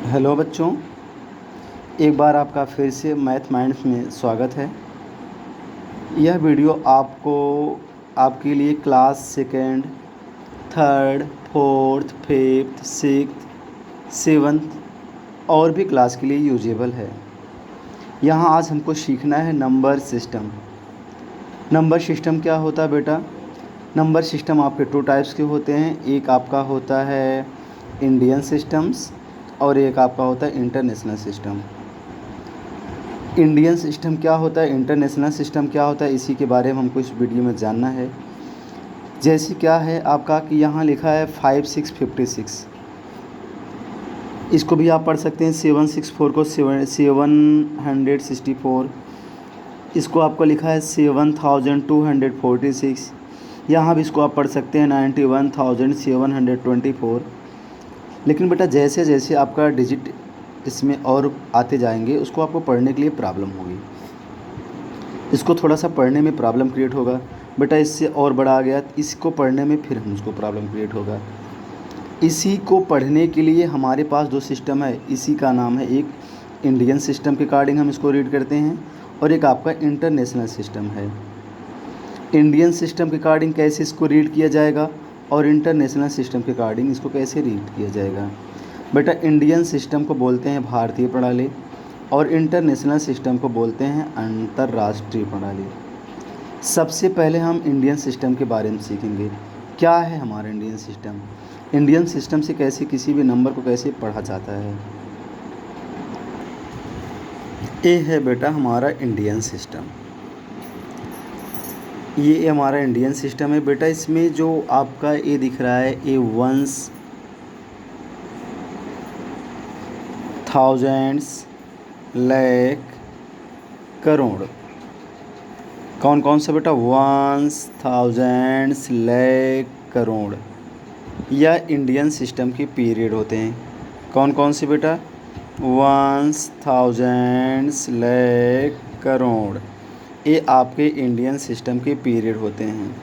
Hello बच्चों, एक बार आपका फिर से मैथ माइंड्स में स्वागत है। यह वीडियो आपके लिए class second, third, fourth, fifth, sixth, seventh और भी क्लास के लिए यूजेबल है। यहाँ आज हमको सीखना है नंबर सिस्टम। नंबर सिस्टम क्या होता है बेटा? नंबर सिस्टम आपके टू टाइप्स के होते हैं। एक आपका होता है इंडियन सिस्टम्स और एक आपका होता है इंटरनेशनल सिस्टम। इंडियन सिस्टम क्या होता है, इंटरनेशनल सिस्टम क्या होता है, इसी के बारे में हमको इस वीडियो में जानना है। जैसे क्या है आपका कि यहाँ लिखा है 5656, इसको भी आप पढ़ सकते हैं 764 को 764, इसको आपको लिखा है 7246, यहाँ भी इसको आप पढ़ सकते हैं 91,724। लेकिन बेटा जैसे जैसे आपका डिजिट इसमें और आते जाएंगे उसको आपको पढ़ने के लिए प्रॉब्लम होगी, इसको थोड़ा सा पढ़ने में प्रॉब्लम क्रिएट होगा। बेटा इससे और बड़ा आ गया, इसको पढ़ने में फिर हमको प्रॉब्लम क्रिएट होगा। इसी को पढ़ने के लिए हमारे पास जो सिस्टम है इसी का नाम है, एक इंडियन सिस्टम के अकॉर्डिंग हम इसको रीड करते हैं और एक आपका इंटरनेशनल सिस्टम है। इंडियन सिस्टम के अकॉर्डिंग कैसे इसको रीड किया जाएगा और इंटरनेशनल सिस्टम के अकॉर्डिंग इसको कैसे रीड किया जाएगा? बेटा इंडियन सिस्टम को बोलते हैं भारतीय प्रणाली और इंटरनेशनल सिस्टम को बोलते हैं अंतर्राष्ट्रीय प्रणाली। सबसे पहले हम इंडियन सिस्टम के बारे में सीखेंगे। क्या है हमारा इंडियन सिस्टम? इंडियन सिस्टम से कैसे किसी भी नंबर को कैसे पढ़ा जाता है। ये है बेटा हमारा इंडियन सिस्टम, ये हमारा इंडियन सिस्टम है। बेटा इसमें जो आपका ये दिख रहा है ये वंस, थाउजेंड्स, लाख, करोड़, कौन कौन सा बेटा? वंस, थाउजेंड्स, लाख, करोड़, या इंडियन सिस्टम के पीरियड होते हैं। कौन कौन से बेटा? वंस, थाउजेंड्स, लाख, करोड़, ये आपके इंडियन सिस्टम के पीरियड होते हैं।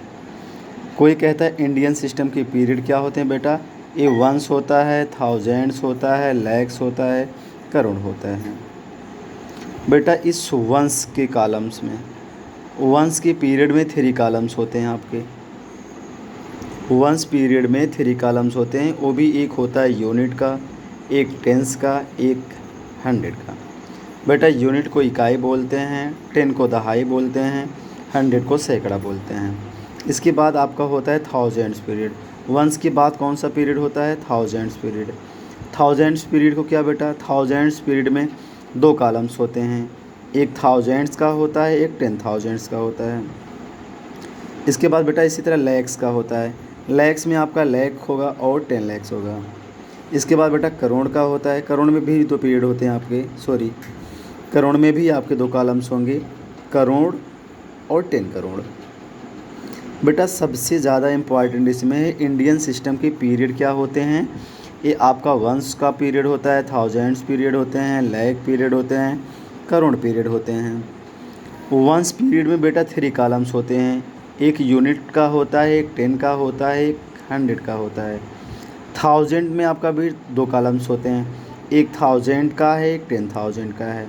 कोई कहता है इंडियन सिस्टम के पीरियड क्या होते हैं बेटा? ये वंस होता है, थाउजेंड्स होता है, लैक्स होता है, करोड़ होता है। बेटा इस वंस के कॉलम्स में, वंस के पीरियड में 3 कॉलम्स होते हैं आपके। वंस पीरियड में 3 कॉलम्स होते हैं, वो भी एक होता है यूनिट का, एक टेंस का, एक 100 का। बेटा यूनिट को इकाई बोलते हैं, 10 को दहाई बोलते हैं, 100 को सैकड़ा बोलते हैं। इसके बाद आपका होता है थाउजेंड्स पीरियड। वंस के बाद कौन सा पीरियड होता है? Thousands period. थाउजेंड्स पीरियड को क्या बेटा? थाउजेंड्स पीरियड में 2 कॉलम्स होते हैं, एक थाउजेंड्स का होता है, एक 10,000 का होता है। इसके बाद बेटा इसी तरह लैक्स का होता है, लैक्स में आपका लाख होगा और 10 लाख होगा। इसके बाद बेटा करोड़ का होता है, करोड़ में भी 2 पीरियड होते हैं आपके, करोड़ में भी आपके 2 कॉलम्स होंगे, करोड़ और 10 करोड़। बेटा सबसे ज़्यादा इम्पॉर्टेंट इसमें है इंडियन सिस्टम के पीरियड क्या होते हैं। ये आपका वंस का पीरियड होता है, थाउजेंड्स पीरियड होते हैं, लाख पीरियड होते हैं, करोड़ पीरियड होते हैं। वंस पीरियड में बेटा 3 कॉलम्स होते हैं, एक यूनिट का होता है, एक 10 का होता है, एक 100 का होता है। थाउजेंड में आपका भी 2 कॉलम्स होते हैं, एक 1000 का है, एक 10,000 का है।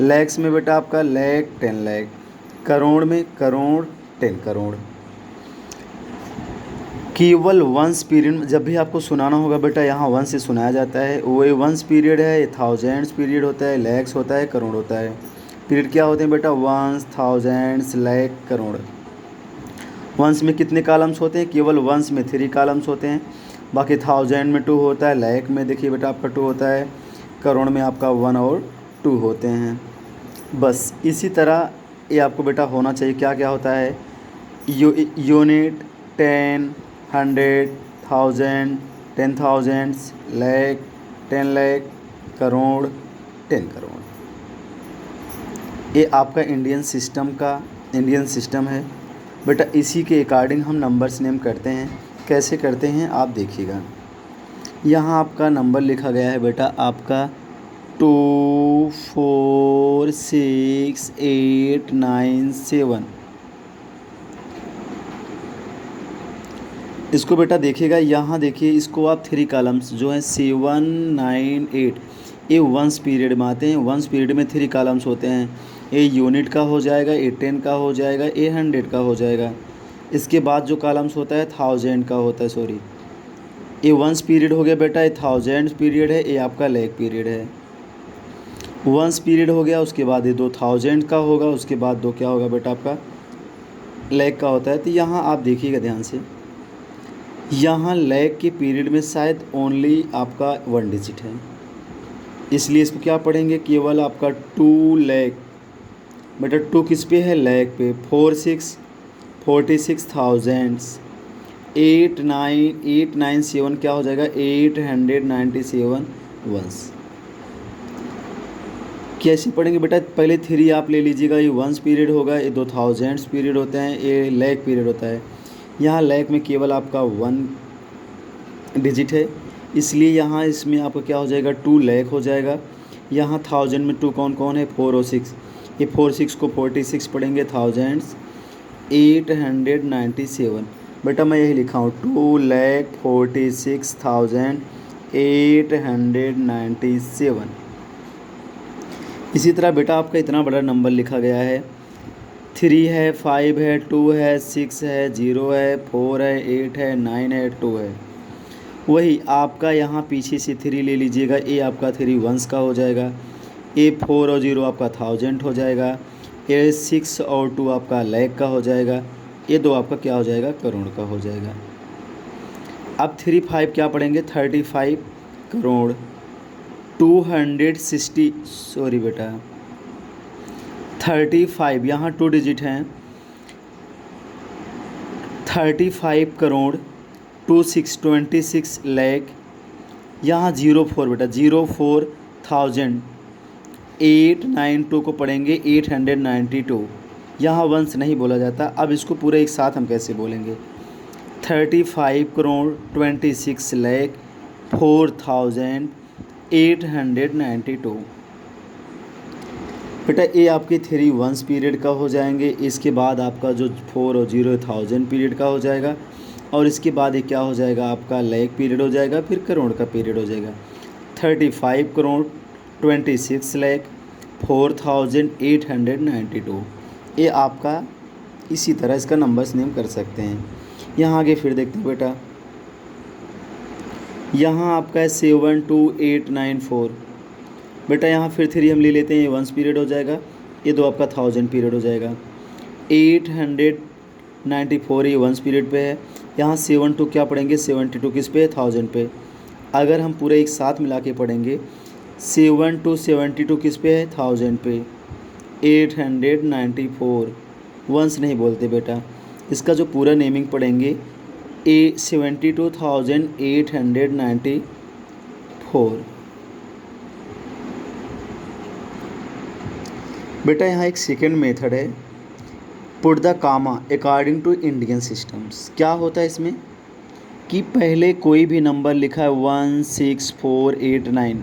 लैक्स में बेटा आपका लाख, 10 लाख। करोड़ में करोड़, 10 करोड़। केवल वंस पीरियड में जब भी आपको सुनाना होगा बेटा यहाँ वंस से सुनाया जाता है, वो वंस पीरियड है, ये थाउजेंड्स पीरियड होता है, लैक्स होता है, करोड़ होता है। पीरियड क्या होते हैं बेटा? Ones, thousands, lakh, crore. Ones में कितने कॉलम्स होते हैं? केवल वंस में 3 कॉलम्स होते हैं, बाकी थाउजेंड में 2 होता है, लाख में देखिए बेटा आपका 2 होता है, करोड़ में आपका 1 और 2 होते हैं। बस इसी तरह ये आपको बेटा होना चाहिए। क्या क्या होता है? यूनिट, 10, 100, 1000, 10,000, लाख, 10 लाख, करोड़, 10 करोड़। ये आपका इंडियन सिस्टम है बेटा। इसी के अकॉर्डिंग हम नंबर्स नेम करते हैं। कैसे करते हैं आप देखिएगा। यहाँ आपका नंबर लिखा गया है बेटा आपका 2 4 6 8 9 7। इसको बेटा देखिएगा, यहाँ देखिए इसको आप 3 कॉलम्स जो है 7 9 8, ये वंस पीरियड में आते हैं। वंस पीरियड में 3 कॉलम्स होते हैं। ए यूनिट का हो जाएगा, ए 10 का हो जाएगा, ए 100 का हो जाएगा। इसके बाद जो कॉलम्स होता है 1000 का होता है, सॉरी। ये वंस पीरियड हो गया बेटा, ये 1000 पीरियड है, ये आपका लैग पीरियड है। वंस पीरियड हो गया, उसके बाद ये 2000 का होगा, उसके बाद दो क्या होगा बेटा आपका लैग का होता है। तो यहाँ आप देखिएगा ध्यान से, यहाँ लैग के पीरियड में शायद ओनली आपका 1 डिजिट है, इसलिए इसको क्या पढ़ेंगे, केवल आपका 2 लैग। बेटा 2 किस पे है, लैग पे। 46,000 897 क्या हो जाएगा, 897 वंस। कैसे पढ़ेंगे बेटा, पहले 3 आप ले लीजिएगा, ये वंस पीरियड होगा, ये 2000 पीरियड होते हैं, ये लैग पीरियड होता है। यहाँ लैग में केवल आपका 1 डिजिट है, इसलिए यहाँ इसमें आपका क्या हो जाएगा, 2 लैग हो जाएगा। यहाँ 1000 में 2 कौन कौन है, 4 और 6। ये 4 6 को 46 पढ़ेंगे, 1897। बेटा मैं यही लिखा हूँ, 2,46,897। इसी तरह बेटा आपका इतना बड़ा नंबर लिखा गया है, 3 है, 5 है, 2 है, 6 है, 0 है, 4 है, 8 है, 9 है, 2 है। वही आपका यहाँ पीछे से 3 ले लीजिएगा, ए आपका 3 वंस का हो जाएगा, ए 4 और 0 आपका 1000 हो जाएगा, ए 6 और 2 आपका लैग का हो जाएगा, ये 2 आपका क्या हो जाएगा, करोड़ का हो जाएगा। अब 3 5 क्या पढ़ेंगे, 35 करोड़ 260, सॉरी बेटा 35, यहाँ 2 डिजिट हैं, 35 करोड़ 26 लैख। यहाँ 04 बेटा 04,000 892 को पढ़ेंगे 892। यहाँ वंस नहीं बोला जाता। अब इसको पूरे एक साथ हम कैसे बोलेंगे, 35 करोड़ 26 लैख 4,892। बेटा ये आपके 3 वंस पीरियड का हो जाएंगे, इसके बाद आपका जो 4 और 0 1000 पीरियड का हो जाएगा, और इसके बाद ये क्या हो जाएगा, आपका लैख पीरियड हो जाएगा, फिर करोड़ का पीरियड हो जाएगा। 35 करोड़ 26 लैख 4,892। ये आपका इसी तरह इसका नंबर्स नेम कर सकते हैं। यहाँ आगे फिर देखते हैं बेटा, यहाँ आपका है 72894। बेटा यहाँ फिर 3 हम ले लेते हैं, ये वंस पीरियड हो जाएगा, ये 2 आपका 1000 पीरियड हो जाएगा। 894 ये वंस पीरियड पे है। यहाँ 72 क्या पढ़ेंगे, 72 किस पे है, 1000 पे। अगर हम पूरे एक साथ मिला के पढ़ेंगे, 72 किस पे है, 1000 पे। 894 वंस नहीं बोलते बेटा, इसका जो पूरा नेमिंग पढ़ेंगे 72,894। बेटा यहाँ एक सेकेंड मेथड है, put the comma according to Indian systems. क्या होता है इसमें कि पहले कोई भी नंबर लिखा है 16489,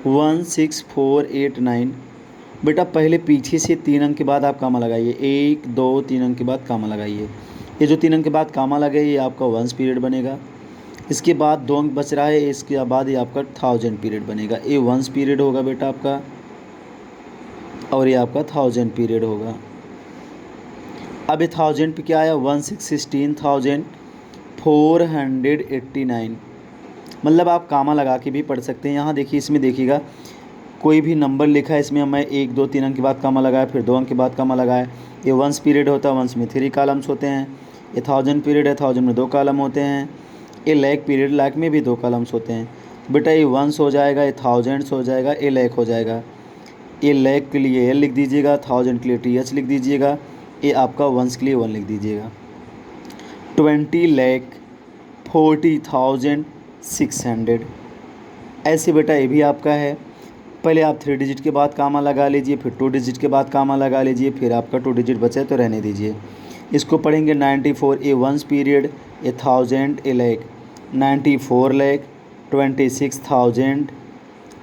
16489। बेटा पहले पीछे से 3 अंक के बाद आप कामा लगाइए, 1 2 3 अंक के बाद कामा लगाइए। ये जो 3 अंक के बाद कामा लगे ये आपका वंस पीरियड बनेगा। इसके बाद 2 अंक बच रहा है, इसके बाद ये आपका 1000 पीरियड बनेगा। ये वंस पीरियड होगा बेटा आपका, और ये आपका 1000 पीरियड होगा। अब ये 1000 पे क्या आया, 1,16,489। मतलब आप कामा लगा के भी पढ़ सकते हैं। यहाँ देखिए, इसमें देखिएगा कोई भी नंबर लिखा है, इसमें मैं 1 2 3 अंक के बाद कामा लगाया, फिर 2 अंक के बाद कामा लगाया। ये वंस पीरियड होता है, वंस में 3 कॉलम्स होते हैं। ये 1000 पीरियड है, 1000 में 2 कॉलम होते हैं। ये लैख पीरियड, लैख में भी 2 कॉलम्स होते हैं। बेटा ये वंस हो जाएगा, ये 1000 हो जाएगा, ये लैख हो जाएगा। ये लैख के लिए एल लिख दीजिएगा, 1000 के लिए TH लिख दीजिएगा, ये आपका वंस के लिए 1 लिख दीजिएगा। 20,40,600 ऐसे बेटा ये भी आपका है। पहले आप 3 डिजिट के बाद कामा लगा लीजिए, फिर 2 डिजिट के बाद कामा लगा लीजिए, फिर आपका 2 डिजिट बचे तो रहने दीजिए। इसको पढ़ेंगे 94 ए वंस पीरियड, ए 1000 ए लैख, 94 लैख 26,000।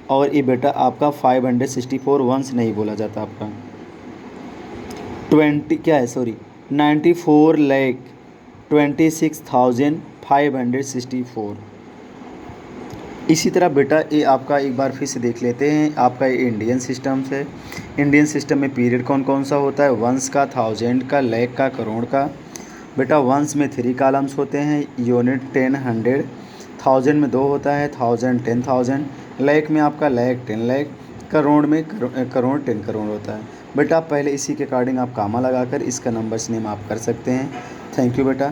और ये बेटा आपका 564 वंस नहीं बोला जाता आपका, 94 लैख 26,564। इसी तरह बेटा ये आपका एक बार फिर से देख लेते हैं। आपका ये इंडियन सिस्टम से, इंडियन सिस्टम में पीरियड कौन कौन सा होता है? वंस का, थाउजेंड का, लाख का, करोड़ का। बेटा वंस में 3 कॉलम्स होते हैं, यूनिट 10 100, थाउजेंड में 2 होता है, थाउजेंड 10,000, लाख में आपका लाख 10 लाख, करोड़ में करोड़ 10 करोड़ होता है। बेटा आप पहले इसी के अकॉर्डिंग आप कामा लगाकर इसका नंबर्स नेम आप कर सकते हैं। थैंक यू बेटा।